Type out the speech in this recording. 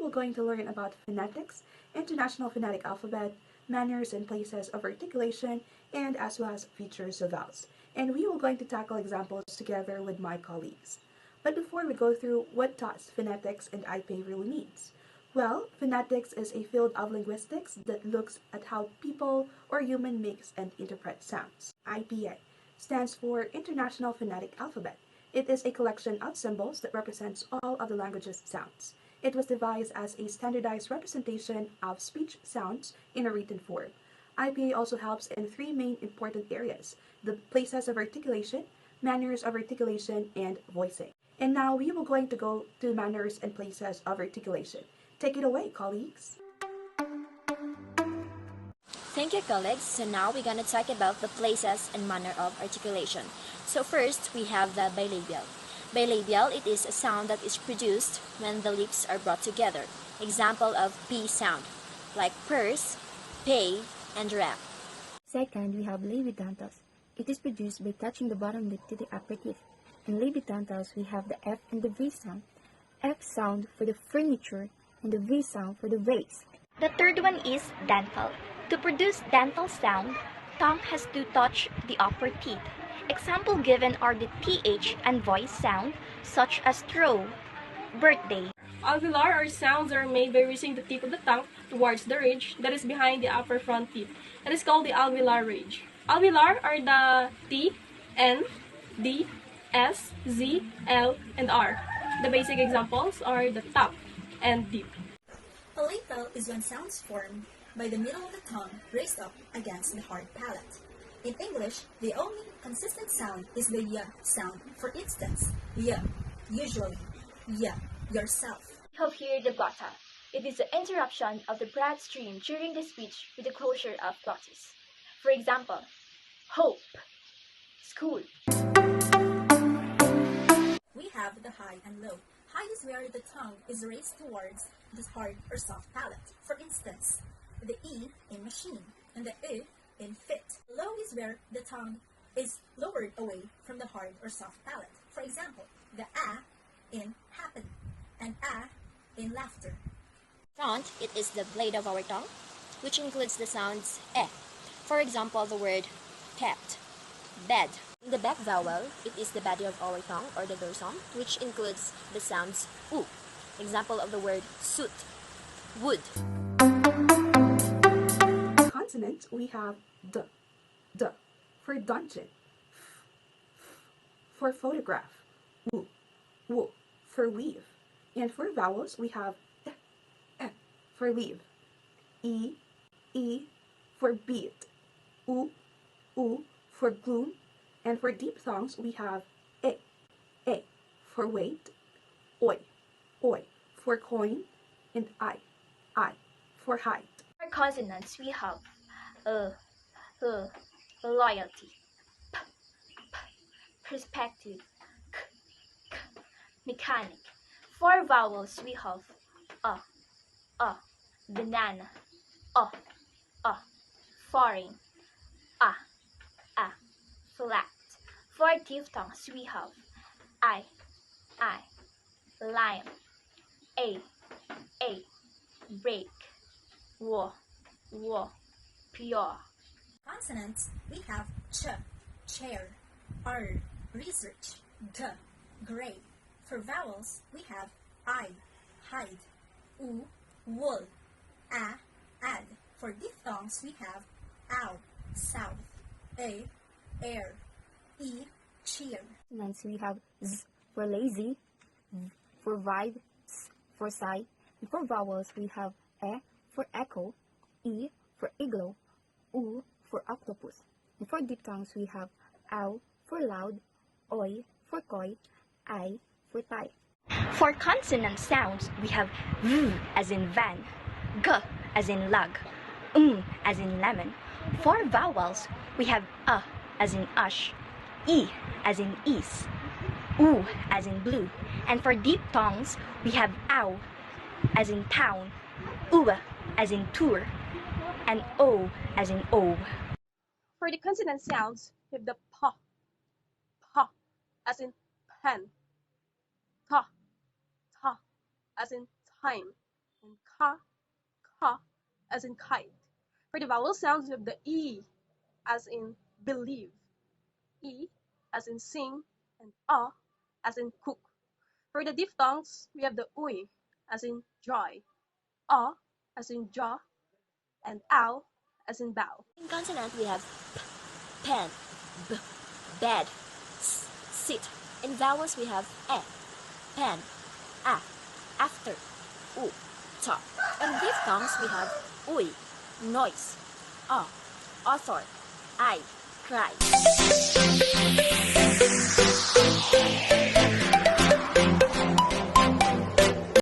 will going to learn about phonetics, international phonetic alphabet, manners and places of articulation, and as well as features of vowels. And we will going to tackle examples together with my colleagues. But before we go through what does phonetics and IPA really means? Well, phonetics is a field of linguistics that looks at how people or human makes and interpret sounds. IPA stands for International Phonetic Alphabet. It is a collection of symbols that represents all of the language's sounds. It was devised as a standardized representation of speech sounds in a written form. IPA also helps in three main important areas: the places of articulation, manners of articulation, and voicing. And now we will going to go to manners and places of articulation. Take it away, colleagues. Thank you, colleagues. So now we're going to talk about the places and manner of articulation. So first, we have the bilabial. Bilabial, it is a sound that is produced when the lips are brought together. Example of P sound, like purse, pay, and wrap. Second, we have labiodental. It is produced by touching the bottom lip to the upper teeth. In labiodentals, we have the F and the V sound. F sound for the furniture and the V sound for the vase. The third one is dental. To produce dental sound, tongue has to touch the upper teeth. Example given are the TH and voice sound, such as throw, birthday. Alveolar or sounds are made by raising the tip of the tongue towards the ridge that is behind the upper front teeth. It is called the alveolar ridge. Alveolar are the T, N, D, S, Z, L, and R. The basic examples are the top and deep. Palatal is when sounds formed by the middle of the tongue raised up against the hard palate. In English, the only consistent sound is the y sound. For instance, y, usually, y, yourself. We have here the glottal. It is the interruption of the breath stream during the speech with the closure of glottis. For example, hope, school. We have the high and low. High is where the tongue is raised towards the hard or soft palate. For instance, the E in machine and the U in fit. Low is where the tongue is lowered away from the hard or soft palate. For example, the A in happen and A in laughter. Front, it is the blade of our tongue, which includes the sounds E. For example, the word kept, bed. In the back vowel, it is the body of our tongue or the dorsum, which includes the sounds U. Example of the word suit, wood. Consonants, we have D, D for dungeon, for photograph, W, W for leave. And for vowels, we have E, E for leave, E, E for beat, U, U for gloom. And for deep songs, we have A for wait, Oi, Oi for coin, and I for height. For consonants, we have loyalty, P, perspective, K, mechanic. For vowels, we have banana, foreign, flat. For diphthongs, we have I, lion, A, break, war, pure. Consonants, we have ch, chair, r, research, g, gray. For vowels, we have I, hide, u, wool, a, add. For diphthongs, we have ow, south, a, air, e, cheer. Consonants, we have Z for lazy, V for vibe, S for sigh. And for vowels, we have E for echo, E for igloo, U for octopus. And for diphthongs, we have ow for loud, Oi for koi, I for tie. For consonant sounds, we have V as in van, G as in lug, as in lemon. For vowels, we have A as in ush, E as in east, U as in blue. And for diphthongs, we have ow as in town, U as in tour, and O as in O. For the consonant sounds, we have the P as in pen, T as in time, in ka, as in kite. For the vowel sounds, we have the E as in believe, E as in sing, and A as in cook. For the diphthongs, we have the uy as in dry, A as in jaw, and ow as in bow. In consonant, we have p, pen, b, bed, s, sit. In vowels, we have e, pen, a, after, u, top. In diphthongs, we have uy, noise, a, author, I, cry.